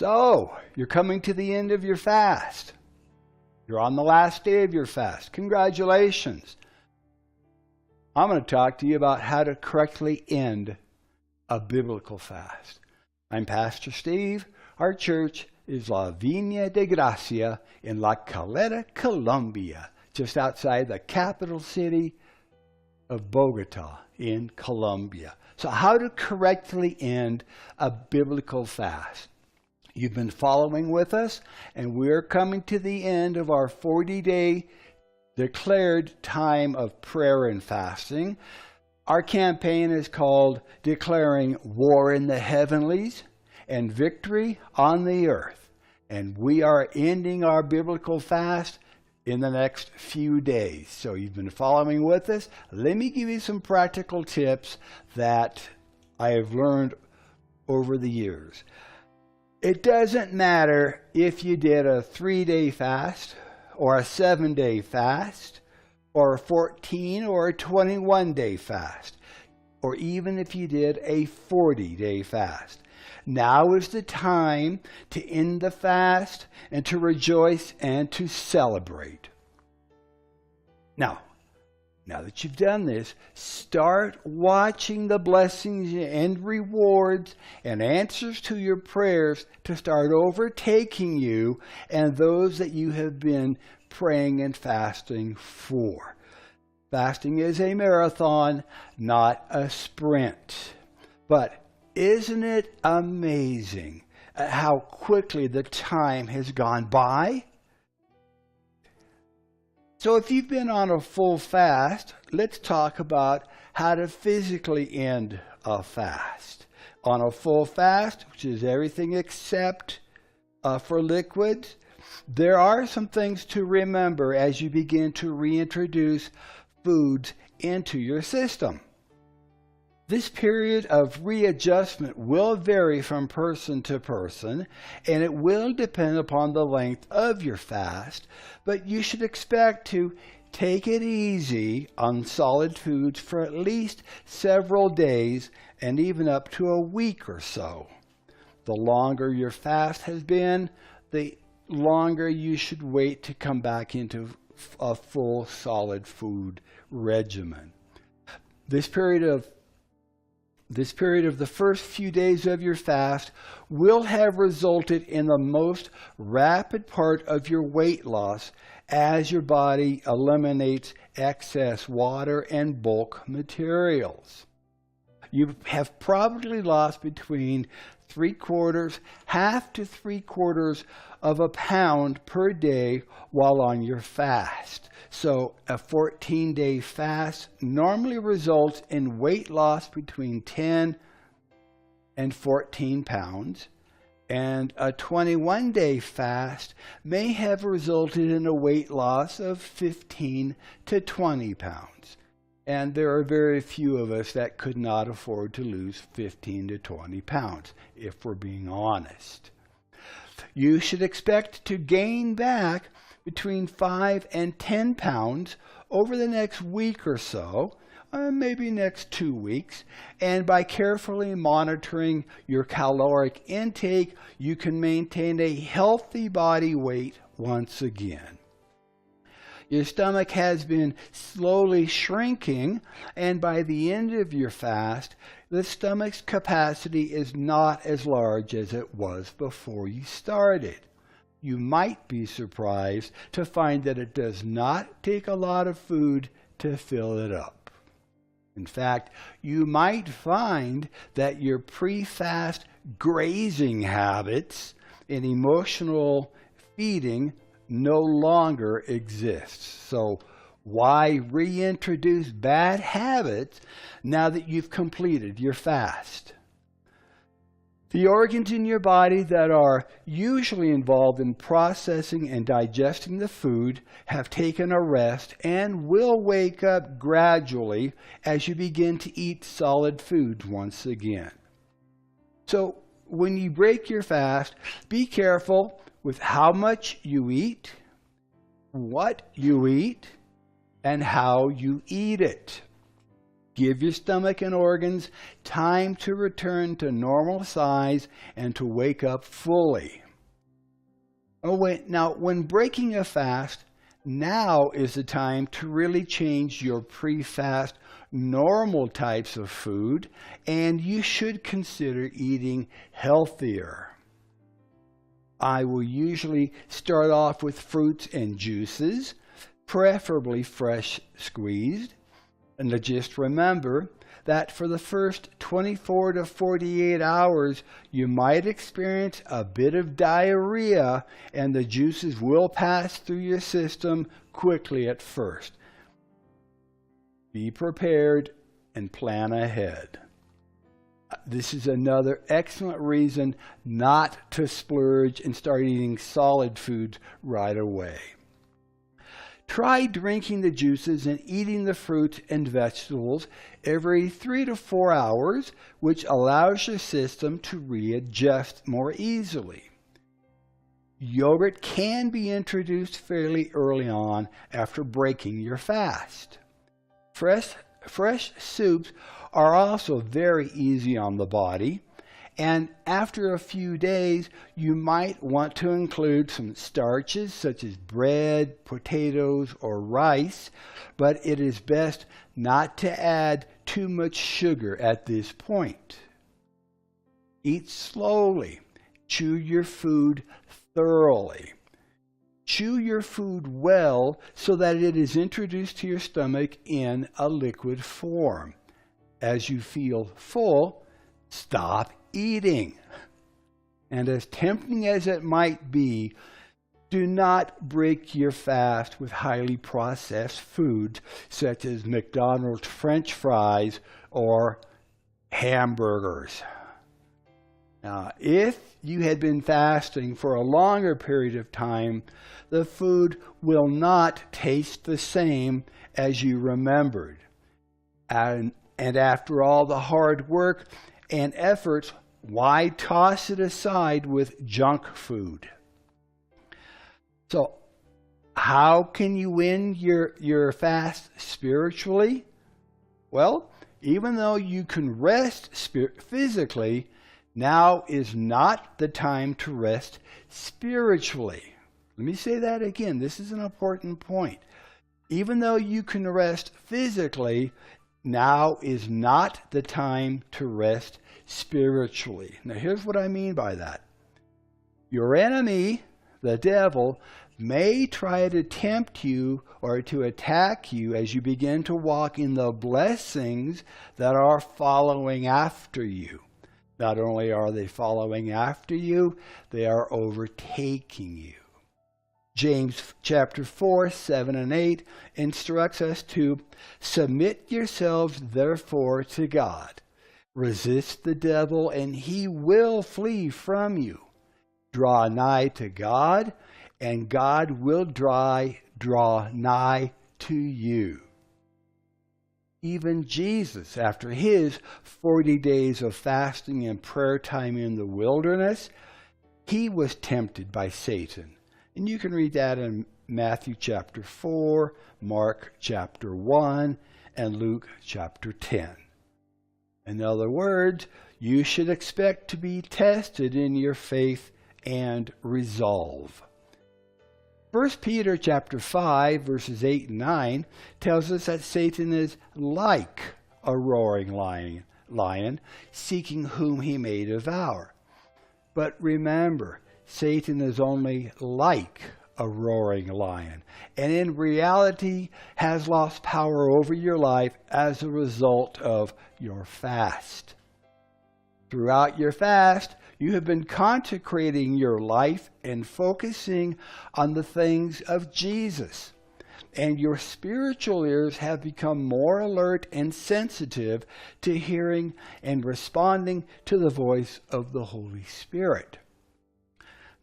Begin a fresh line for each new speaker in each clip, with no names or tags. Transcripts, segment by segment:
So, you're coming to the end of your fast. You're on the last day of your fast. Congratulations. I'm going to talk to you about how to correctly end a biblical fast. I'm Pastor Steve. Our church is La Viña de Gracia in La Caleta, Colombia, just outside the capital city of Bogota in Colombia. So how to correctly end a biblical fast. You've been following with us, and we're coming to the end of our 40-day declared time of prayer and fasting. Our campaign is called Declaring War in the Heavenlies and Victory on the Earth. And we are ending our biblical fast in the next few days. So you've been following with us. Let me give you some practical tips that I have learned over the years. It doesn't matter if you did a 3-day fast or a 7-day fast or a 14 or a 21-day fast, or even if you did a 40-day fast. Now is the time to end the fast and to rejoice and to celebrate. Now that you've done this, start watching the blessings and rewards and answers to your prayers to start overtaking you and those that you have been praying and fasting for. Fasting is a marathon, not a sprint. But isn't it amazing how quickly the time has gone by? So if you've been on a full fast, let's talk about how to physically end a fast. On a full fast, which is everything except for liquids, there are some things to remember as you begin to reintroduce foods into your system. This period of readjustment will vary from person to person, and it will depend upon the length of your fast, but you should expect to take it easy on solid foods for at least several days and even up to a week or so. The longer your fast has been, the longer you should wait to come back into a full solid food regimen. This period of the first few days of your fast will have resulted in the most rapid part of your weight loss as your body eliminates excess water and bulk materials. You have probably lost between half to 3/4 of a pound per day while on your fast. So a 14-day fast normally results in weight loss between 10 and 14 pounds. And a 21-day fast may have resulted in a weight loss of 15 to 20 pounds. And there are very few of us that could not afford to lose 15 to 20 pounds, if we're being honest. You should expect to gain back between 5 and 10 pounds over the next week or so, maybe next 2 weeks. And by carefully monitoring your caloric intake, you can maintain a healthy body weight once again. Your stomach has been slowly shrinking, and by the end of your fast, the stomach's capacity is not as large as it was before you started. You might be surprised to find that it does not take a lot of food to fill it up. In fact, you might find that your pre-fast grazing habits and emotional feeding no longer exists. So why reintroduce bad habits now that you've completed your fast? The organs in your body that are usually involved in processing and digesting the food have taken a rest and will wake up gradually as you begin to eat solid foods once again. So when you break your fast, be careful with how much you eat, what you eat, and how you eat it. Give your stomach and organs time to return to normal size and to wake up fully. Now, when breaking a fast, now is the time to really change your pre-fast normal types of food, and you should consider eating healthier. I will usually start off with fruits and juices, preferably fresh squeezed. And just remember that for the first 24 to 48 hours, you might experience a bit of diarrhea, and the juices will pass through your system quickly at first. Be prepared and plan ahead. This is another excellent reason not to splurge and start eating solid foods right away. Try drinking the juices and eating the fruit and vegetables every 3 to 4 hours, which allows your system to readjust more easily. Yogurt can be introduced fairly early on after breaking your fast. Fresh soups are also very easy on the body, and after a few days, you might want to include some starches such as bread, potatoes, or rice, but it is best not to add too much sugar at this point. Eat slowly. Chew your food thoroughly. Chew your food well so that it is introduced to your stomach in a liquid form. As you feel full, stop eating. And as tempting as it might be, do not break your fast with highly processed foods such as McDonald's French fries or hamburgers. Now, if you had been fasting for a longer period of time, the food will not taste the same as you remembered. And after all the hard work and efforts, why toss it aside with junk food? So, how can you win your fast spiritually? Well, even though you can rest physically, now is not the time to rest spiritually. Let me say that again. This is an important point. Even though you can rest physically, now is not the time to rest spiritually. Now, here's what I mean by that. Your enemy, the devil, may try to tempt you or to attack you as you begin to walk in the blessings that are following after you. Not only are they following after you, they are overtaking you. James chapter 4, 7 and 8 instructs us to submit yourselves therefore to God. Resist the devil and he will flee from you. Draw nigh to God and God will draw nigh to you. Even Jesus, after his 40 days of fasting and prayer time in the wilderness, he was tempted by Satan. And you can read that in Matthew chapter 4, Mark chapter 1, and Luke chapter 10. In other words, you should expect to be tested in your faith and resolve. 1 Peter chapter 5, verses 8 and 9 tells us that Satan is like a roaring lion, seeking whom he may devour. But remember, Satan is only like a roaring lion, and in reality has lost power over your life as a result of your fast. Throughout your fast, you have been consecrating your life and focusing on the things of Jesus. And your spiritual ears have become more alert and sensitive to hearing and responding to the voice of the Holy Spirit.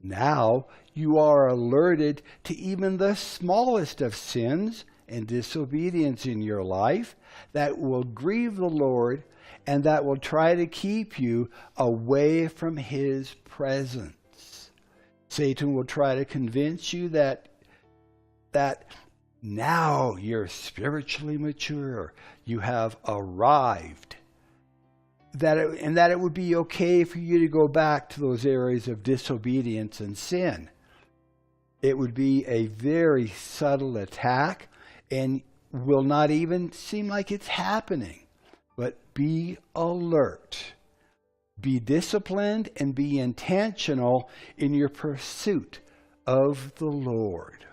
Now you are alerted to even the smallest of sins and disobedience in your life that will grieve the Lord and that will try to keep you away from his presence. Satan will try to convince you that Now you're spiritually mature. You have arrived. That it would be okay for you to go back to those areas of disobedience and sin. It would be a very subtle attack and will not even seem like it's happening. But be alert. Be disciplined and be intentional in your pursuit of the Lord.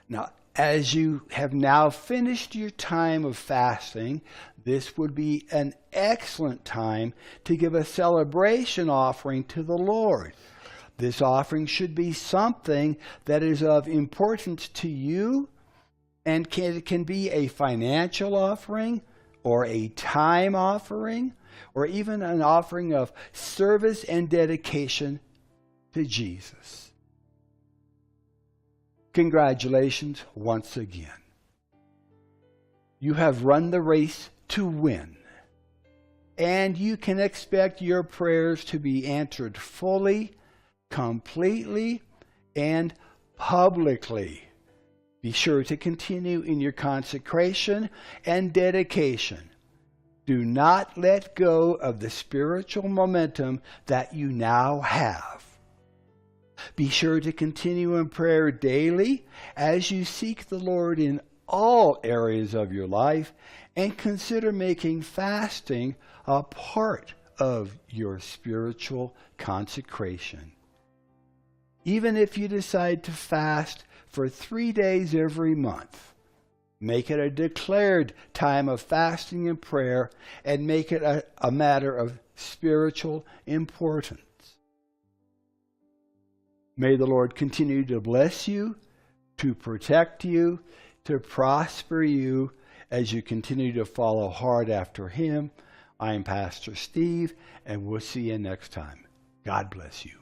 Now, as you have now finished your time of fasting, this would be an excellent time to give a celebration offering to the Lord. This offering should be something that is of importance to you, and it can be a financial offering or a time offering or even an offering of service and dedication to Jesus. Congratulations once again. You have run the race to win, and you can expect your prayers to be answered fully, completely, and publicly. Be sure to continue in your consecration and dedication. Do not let go of the spiritual momentum that you now have. Be sure to continue in prayer daily as you seek the Lord in all areas of your life, and consider making fasting a part of your spiritual consecration. Even if you decide to fast for 3 days every month, make it a declared time of fasting and prayer, and make it a matter of spiritual importance. May the Lord continue to bless you, to protect you, to prosper you as you continue to follow hard after Him. I'm Pastor Steve, and we'll see you next time. God bless you.